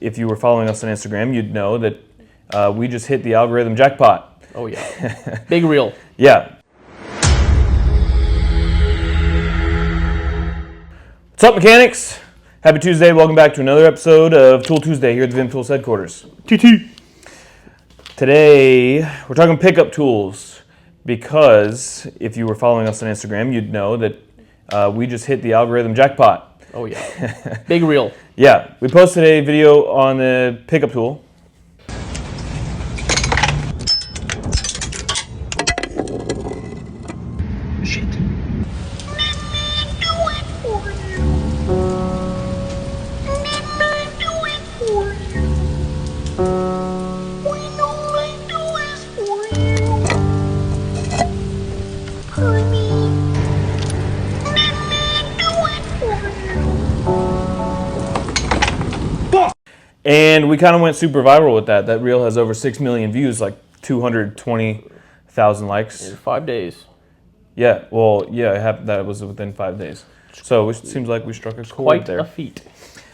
If you were following us on Instagram, you'd know that we just hit the algorithm jackpot. Oh yeah, big reel. Yeah. What's up, mechanics? Happy Tuesday. Welcome back to another episode of Tool Tuesday here at the Vim Tools headquarters. TT. Today, we're talking pickup tools because if you were following us on Instagram, you'd know that we just hit the algorithm jackpot. Oh yeah, big reel. Yeah, we posted a video on the pickup tool. Shit. And we kind of went super viral with that. That reel has over 6 million views, like 220,000 likes. In 5 days. Yeah, well, yeah, that was within 5 days. So it seems like we struck a chord there. Quite a feat.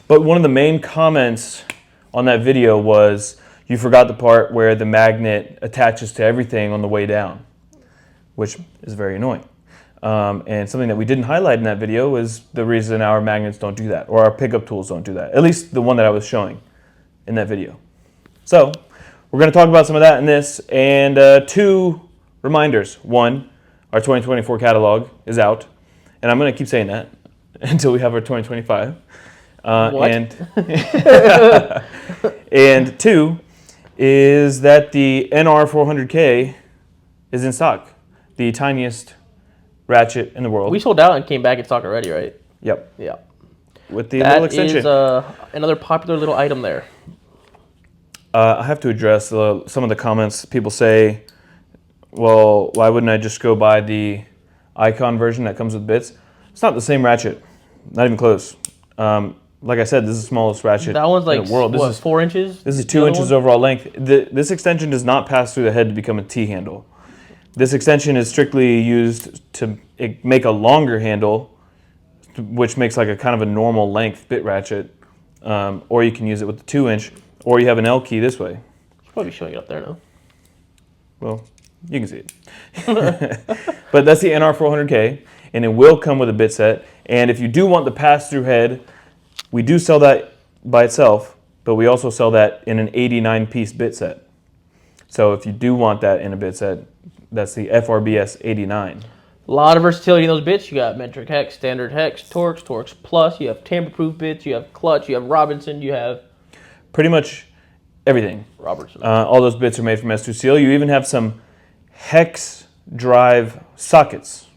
But one of the main comments on that video was, you forgot the part where the magnet attaches to everything on the way down, which is very annoying. And something that we didn't highlight in that video is the reason our magnets don't do that, or our pickup tools don't do that, at least the one that I was showing in that video. So we're going to talk about some of that in this, and two reminders. One, our 2024 catalog is out, and I'm going to keep saying that until we have our 2025. What? And two is that the NR400K is in stock, the tiniest ratchet in the world. We sold out and came back in stock already, right? Yep. Yeah. With the little That extension. is another popular little item there. I have to address some of the comments. People say, well, why wouldn't I just go buy the Icon version that comes with bits? It's not the same ratchet. Not even close. Like I said, this is the smallest ratchet That one's like, in the world. what, 4 inches? This is 2 inches overall length. This extension does not pass through the head to become a T-handle. This extension is strictly used to make a longer handle, which makes like a kind of a normal length bit ratchet, or you can use it with the 2-inch, or you have an L key this way. Should probably be showing it up there now. Well, you can see it. But that's the NR400K, and it will come with a bit set. And if you do want the pass-through head, we do sell that by itself, but we also sell that in an 89-piece bit set. So if you do want that in a bit set, that's the FRBS 89. A lot of versatility in those bits. You got metric hex, standard hex, Torx plus. You have tamper-proof bits. You have clutch. You have Robinson. You have Pretty much everything. Robertson. All those bits are made from S2 steel. You even have some hex drive sockets.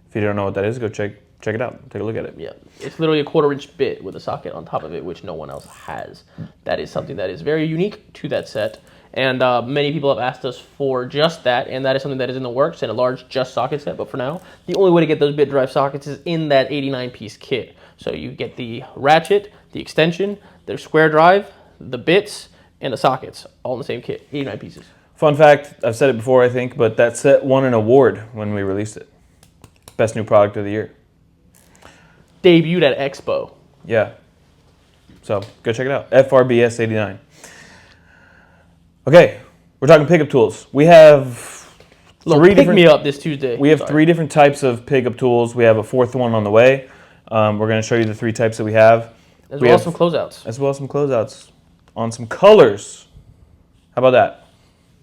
If you don't know what that is, go check it out. Take a look at it. Yeah, it's literally a 1/4-inch bit with a socket on top of it, which no one else has. That is something that is very unique to that set. And many people have asked us for just that, and that is something that is in the works in a large just socket set. But for now, the only way to get those bit drive sockets is in that 89-piece kit. So you get the ratchet, the extension, the square drive, the bits, and the sockets, all in the same kit, 89 pieces. Fun fact, I've said it before, I think, but that set won an award when we released it. Best new product of the year. Debuted at Expo. Yeah. So go check it out. FRBS 89. Okay, we're talking pickup tools. We have Pick me up this Tuesday. We have 3 different types of pickup tools. We have a 4th one on the way. We're going to show you the 3 types that we have. As well as some closeouts. As well as some closeouts on some colors. How about that?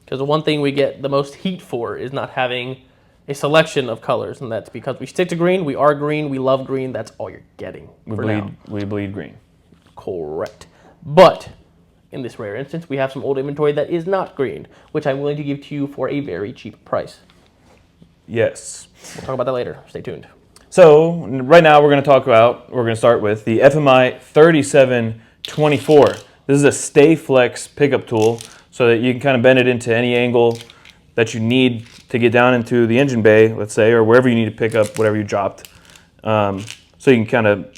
Because the one thing we get the most heat for is not having a selection of colors, and that's because we stick to green, we are green, we love green, that's all you're getting We bleed green. Correct. But in this rare instance, we have some old inventory that is not green, which I'm willing to give to you for a very cheap price. Yes. We'll talk about that later. Stay tuned. So right now we're going to start with the FMI 3724. This is a stay flex pickup tool so that you can kind of bend it into any angle that you need to get down into the engine bay, let's say, or wherever you need to pick up whatever you dropped. So you can kind of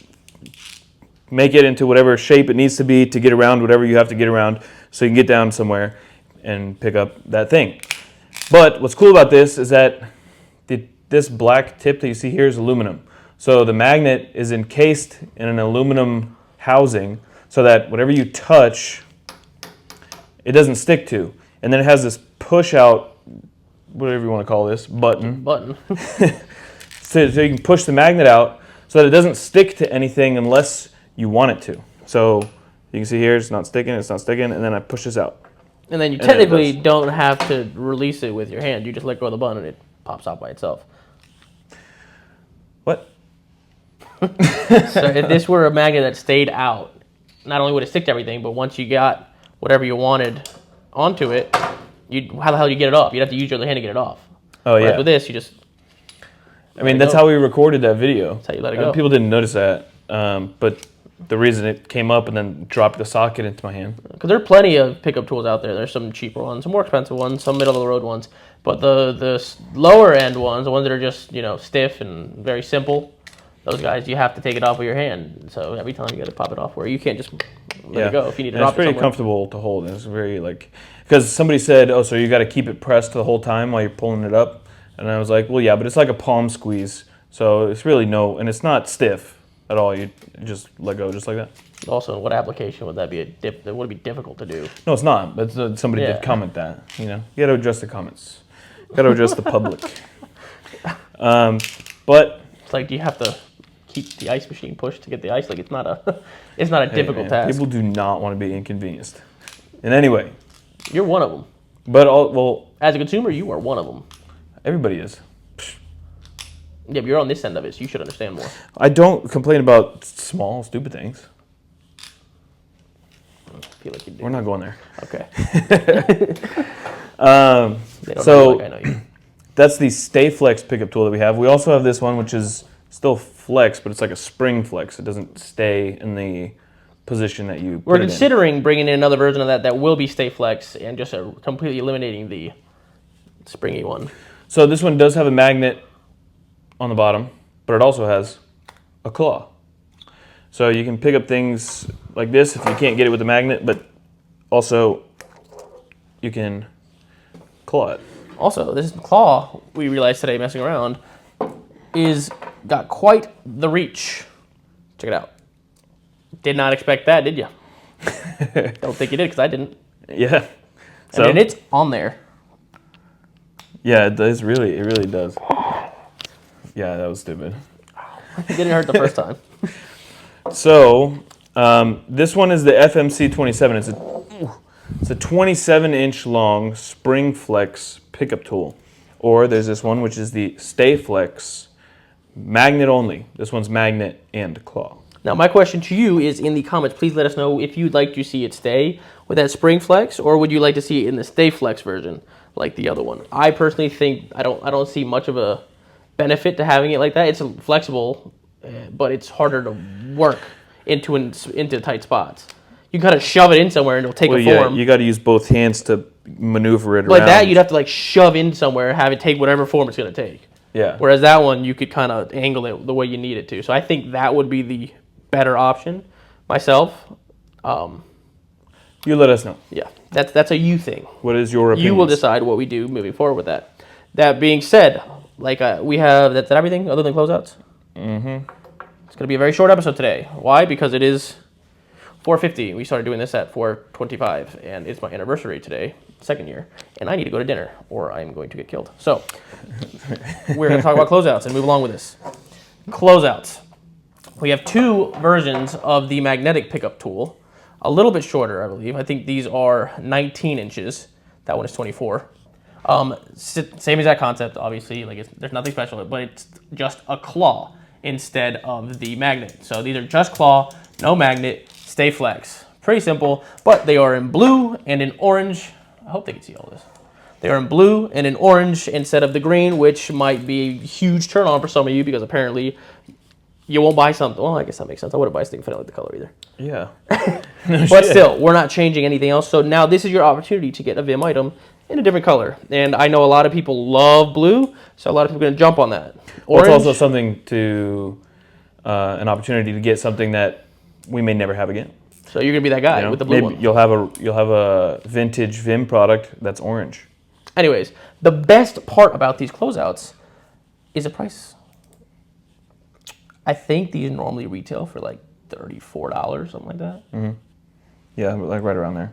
make it into whatever shape it needs to be to get around whatever you have to get around so you can get down somewhere and pick up that thing. But what's cool about this is that this black tip that you see here is aluminum. So the magnet is encased in an aluminum housing so that whatever you touch, it doesn't stick to. And then it has this push out, whatever you want to call this, button. So you can push the magnet out so that it doesn't stick to anything unless you want it to. So you can see here, it's not sticking, and then I push this out. And then you technically don't have to release it with your hand. You just let go of the button and it pops out by itself. What? So if this were a magnet that stayed out, not only would it stick to everything, but once you got whatever you wanted onto it, how the hell do you get it off? You'd have to use your other hand to get it off. Oh, yeah. Whereas with this, you just... I mean, that's how we recorded that video. That's how you let it go. People didn't notice that, but the reason it came up and then dropped the socket into my hand. Because there are plenty of pickup tools out there. There's some cheaper ones, some more expensive ones, some middle-of-the-road ones. But the lower-end ones, the ones that are just, stiff and very simple, those guys, you have to take it off with your hand. So every time you got to pop it off where you can't just let it go if you need to drop it somewhere. It's pretty comfortable to hold. It's very, because somebody said, oh, so you got to keep it pressed the whole time while you're pulling it up. And I was like, well, yeah, but it's like a palm squeeze. So it's really and it's not stiff at all. You just let go just like that. Also, in what application would that be? That would be difficult to do. No, it's not. But somebody did comment that. You got to adjust the comments. You got to adjust the public. But it's like, do you have to keep the ice machine pushed to get the ice? Like, it's not a difficult task. People do not want to be inconvenienced. And anyway, you're one of them. But as a consumer, you are one of them. Everybody is. Yeah, but you're on this end of it, so you should understand more. I don't complain about small, stupid things. I feel like you do. We're not going there. Okay. So I know you. That's the Stay Flex pickup tool that we have. We also have this one, which is still flex, but it's like a spring flex. It doesn't stay in the position that you put We're it considering bringing in another version of that will be Stay Flex and just completely eliminating the springy one. So this one does have a magnet on the bottom, but it also has a claw. So you can pick up things like this if you can't get it with the magnet, but also you can claw it. Also, this claw, we realized today messing around, got quite the reach. Check it out. Did not expect that, did you? Don't think you did, because I didn't. Yeah. So, and it's on there. Yeah, it does. It really does. Yeah, that was stupid. It didn't hurt the first time. So, this one is the FMC 27. It's a 27-inch long spring flex pickup tool. Or there's this one, which is the Stay Flex magnet only. This one's magnet and claw. Now, my question to you is in the comments, please let us know if you'd like to see it stay with that spring flex, or would you like to see it in the Stay Flex version like the other one? I personally think I don't see much of a benefit to having it like that. It's flexible, but it's harder to work into tight spots. You gotta shove it in somewhere and it'll take a form. Yeah, you gotta use both hands to maneuver it around. Like that, you'd have to shove in somewhere, have it take whatever form it's gonna take. Yeah. Whereas that one, you could kind of angle it the way you need it to. So I think that would be the better option myself. You let us know. Yeah, that's a you thing. What is your opinion? You will decide what we do moving forward with that. That being said, we have that's everything other than closeouts. Mm-hmm. It's gonna be a very short episode today. Why? Because it is 4:50. We started doing this at 4:25, and it's my anniversary today, second year, and I need to go to dinner, or I'm going to get killed. So we're gonna talk about closeouts and move along with this. Closeouts. We have two versions of the magnetic pickup tool. A little bit shorter, I believe. I think these are 19 inches. That one is 24. Same exact concept, obviously. There's nothing special, but it's just a claw instead of the magnet. So these are just claw, no magnet, Stay Flex. Pretty simple, but they are in blue and in orange. I hope they can see all this. They are in blue and in orange instead of the green, which might be a huge turn on for some of you because apparently you won't buy something. Well, I guess that makes sense. I wouldn't buy something if I didn't like the color either. Yeah. But still, we're not changing anything else. So now this is your opportunity to get a Vim item in a different color. And I know a lot of people love blue, so a lot of people are going to jump on that. Well, it's also something an opportunity to get something that we may never have again. So you're going to be that guy with the blue one. You'll have a vintage Vim product that's orange. Anyways, the best part about these closeouts is the price. I think these normally retail for $34, something like that. Mm-hmm. Yeah, like right around there.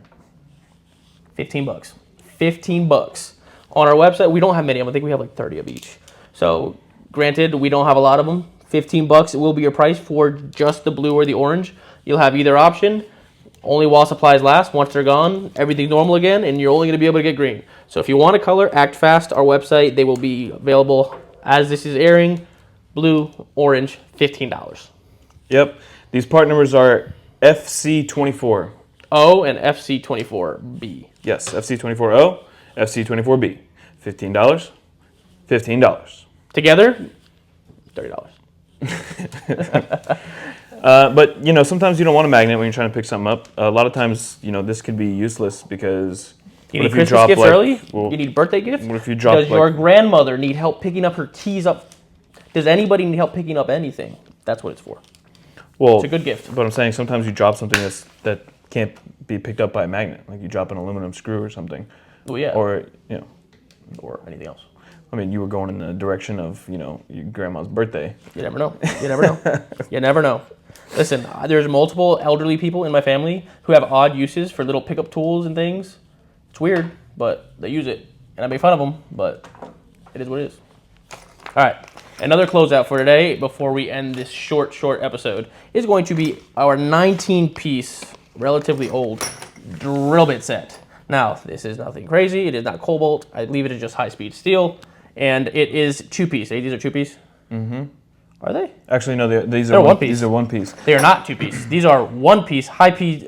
$15. $15. On our website, we don't have many of them. I think we have like 30 of each. So, granted, we don't have a lot of them. $15 will be your price for just the blue or the orange. You'll have either option. Only while supplies last. Once they're gone, everything's normal again, and you're only going to be able to get green. So if you want a color, act fast. Our website, they will be available as this is airing. Blue, orange, $15. Yep. These part numbers are FC24. O and FC24B. Yes, FC24O, FC24B. $15. $15. Together, $30. But, you know, sometimes you don't want a magnet when you're trying to pick something up. A lot of times, you know, this could be useless because... You need Christmas gifts early? You need birthday gifts? What if you drop... Does your grandmother need help picking up her keys up? Does anybody need help picking up anything? That's what it's for. Well, it's a good gift. But I'm saying sometimes you drop something that can't be picked up by a magnet. Like you drop an aluminum screw or something. Well, yeah. Or, you know... Or anything else. I mean, you were going in the direction of, you know, your grandma's birthday. You never know. You never know. You never know. Listen, there's multiple elderly people in my family who have odd uses for little pickup tools and things. It's weird, but they use it. And I make fun of them, but it is what it is. All right. Another closeout for today before we end this short episode is going to be our 19-piece, relatively old drill bit set. Now, this is nothing crazy. It is not cobalt. I leave it as just high-speed steel. And it is two-piece. These are two-piece? Mm-hmm. Are they? Actually, no. These are one piece. These are one piece. They are not two-piece. These are one-piece, high-speed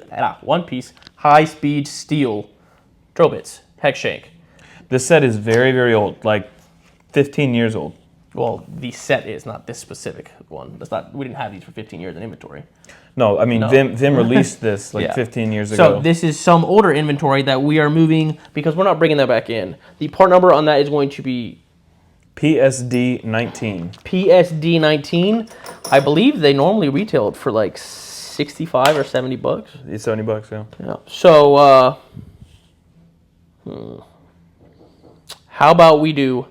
steel drill bits, hex shank. This set is very, very old, like 15 years old. Well, the set is not this specific one. That's not. We didn't have these for 15 years in inventory. No, I mean, no. Vim released this like 15 years ago. So this is some older inventory that we are moving because we're not bringing that back in. The part number on that is going to be PSD 19. PSD 19. I believe they normally retailed for like 65 or 70 bucks. It's $70, yeah. Yeah. So, how about we do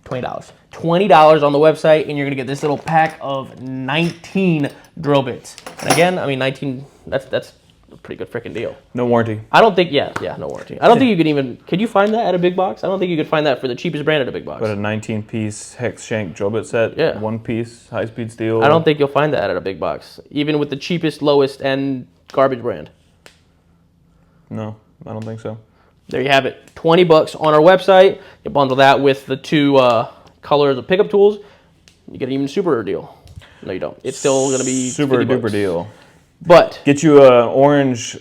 $20? $20 on the website, and you're gonna get this little pack of 19 drill bits. And again, I mean, 19. That's a pretty good freaking deal. No warranty. I don't think. Yeah, no warranty. I don't think you could even. Could you find that at a big box? I don't think you could find that for the cheapest brand at a big box. But a 19-piece hex shank drill bit set. Yeah. One piece high speed steel. I don't think you'll find that at a big box, even with the cheapest, lowest end garbage brand. No, I don't think so. There you have it. $20 on our website. You bundle that with the two colors of pickup tools. You get an even super deal. No, you don't. It's still going to be super duper deal. But get you an orange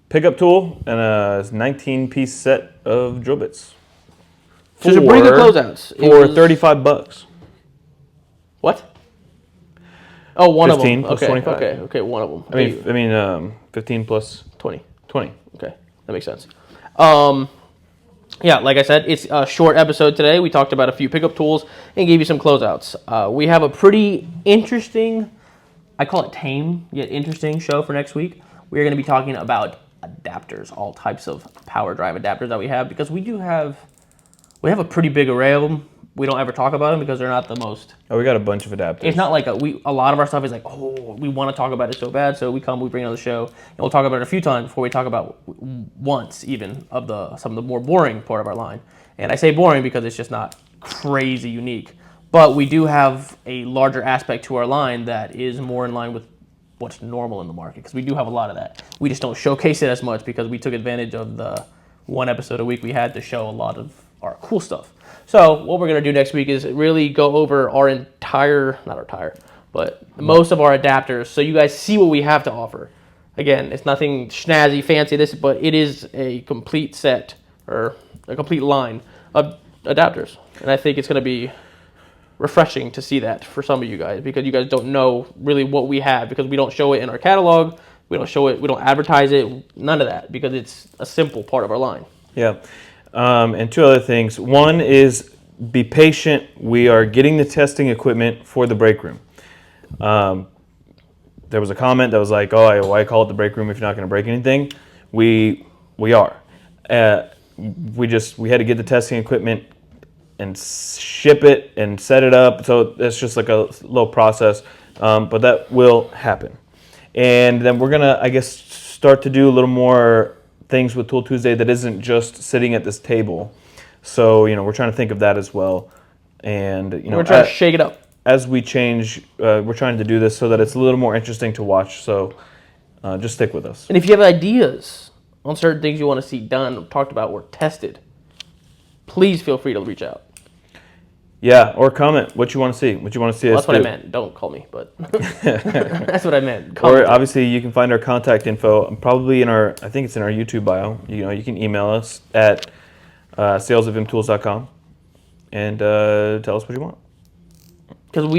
pickup tool and a 19-piece set of drill bits. So it's a pretty good closeouts. For $35. What? Oh, one of them. 15 plus okay, 25. Okay, one of them. I mean, 15 plus 20. 20. Okay, that makes sense. Yeah, like I said, it's a short episode today. We talked about a few pickup tools and gave you some closeouts. We have a pretty interesting, I call it tame, yet interesting show for next week. We're going to be talking about adapters, all types of power drive adapters that we have, because we have a pretty big array of them. We don't ever talk about them because they're not the most. Oh, we got a bunch of adapters. It's not like a lot of our stuff is like, oh, we want to talk about it so bad, so we bring it on the show, and we'll talk about it a few times before we talk about once even of some of the more boring part of our line. And I say boring because it's just not crazy unique. But we do have a larger aspect to our line that is more in line with what's normal in the market, because we do have a lot of that. We just don't showcase it as much because we took advantage of the one episode a week we had to show a lot of our cool stuff. So what we're going to do next week is really go over but most of our adapters, so you guys see what we have to offer. Again, it's nothing snazzy, fancy, but it is a complete set, or a complete line of adapters. And I think it's going to be refreshing to see that for some of you guys, because you guys don't know really what we have, because we don't show it in our catalog, we don't show it, we don't advertise it, none of that, because it's a simple part of our line. Yeah. And two other things. One is be patient. We are getting the testing equipment for the break room. There was a comment that was like, oh, why call it the break room if you're not going to break anything? We are. We had to get the testing equipment and ship it and set it up. So it's just like a little process, but that will happen. And then we're going to, I guess, start to do a little more things with Tool Tuesday that isn't just sitting at this table. So, we're trying to think of that as well. And, we're trying to shake it up. As we change, we're trying to do this so that it's a little more interesting to watch. So just stick with us. And if you have ideas on certain things you want to see done, talked about, or tested, please feel free to reach out. Yeah, or comment what you want to see. What you want to see us That's what do. I meant. Don't call me, but that's what I meant. Or obviously you can find our contact info probably I think it's in our YouTube bio. You can email us at salesofimtools.com and tell us what you want. Because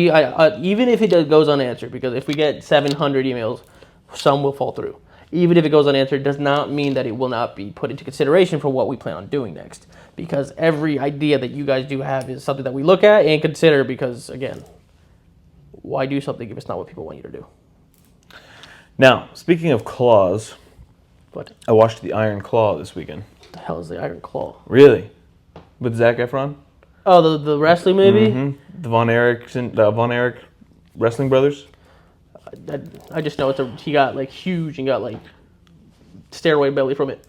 even if it goes unanswered, because if we get 700 emails, some will fall through. Even if it goes unanswered, does not mean that it will not be put into consideration for what we plan on doing next. Because every idea that you guys do have is something that we look at and consider. Because again, why do something if it's not what people want you to do? Now, speaking of claws, What I watched The Iron Claw this weekend. the hell is the Iron Claw? Really? With Zac Efron? Oh, the wrestling movie? Mm-hmm. The Von Erich wrestling brothers? I just know he got like huge and got like stairway belly from it.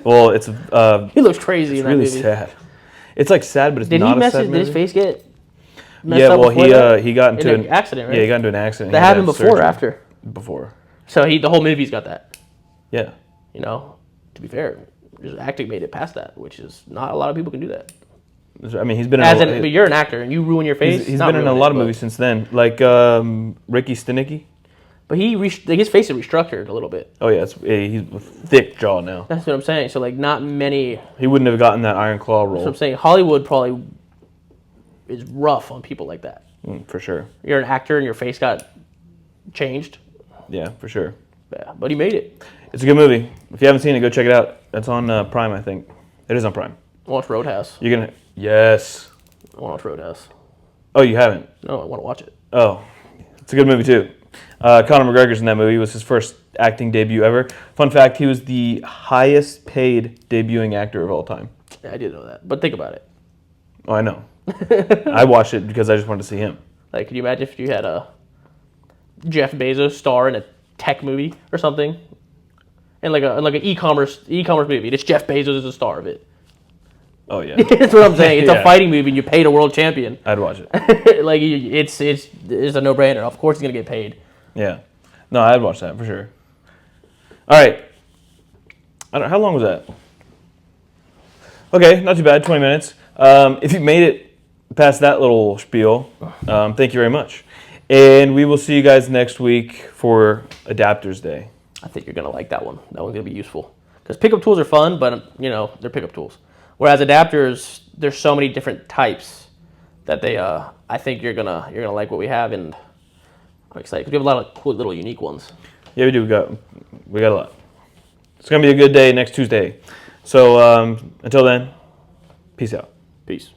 Well, it's He looks crazy it's in that really movie. sad. It's like sad, but it's Did not he a sad Did movie. his face get messed Yeah, up well, before that? he got into an accident, right? Yeah, he got into an accident. That He had happened to have before or surgery. after? Before. So the whole movie's got that. Yeah. To be fair, just acting made it past that, which is not a lot of people can do that. I mean, he's been in But you're an actor and you ruin your face. he's Not been in a ruin lot it, of but- movies since then, like Ricky Stenicki. But his face is restructured a little bit. Oh yeah, he's a thick jaw now. That's what I'm saying. So like, not many. He wouldn't have gotten that Iron Claw That's what role I'm saying. Hollywood probably is rough on people like that. For sure. You're an actor and your face got changed. Yeah, for sure. Yeah, but he made it. It's a good movie. If you haven't seen it, go check it out. It's on Prime, I think. It is on Prime. I watch Roadhouse. You're gonna yes. I want to watch Roadhouse. Oh, you haven't? No, I want to watch it. Oh, it's a good movie too. Conor McGregor's in that movie. It was his first acting debut ever. Fun fact: he was the highest paid debuting actor of all time. Yeah, I did know that. But think about it. Oh, I know. I watched it because I just wanted to see him. Like, could you imagine if you had a Jeff Bezos star in a tech movie or something, and like an e-commerce movie? And it's Jeff Bezos as the star of it. Oh yeah, That's what I'm saying. It's Yeah. a fighting movie, and you paid a world champion. I'd watch it. Like, it's a no-brainer. Of course, he's gonna get paid. Yeah, no, I'd watch that for sure. All right, how long was that? Okay, not too bad. 20 minutes. If you made it past that little spiel, thank you very much. And we will see you guys next week for Adapters Day. I think you're gonna like that one. That one's gonna be useful because pickup tools are fun, but they're pickup tools. Whereas adapters, there's so many different types that I think you're gonna like what we have, and I'm excited because we have a lot of cool little unique ones. Yeah, we do. We got a lot. It's gonna be a good day next Tuesday. So until then, peace out. Peace.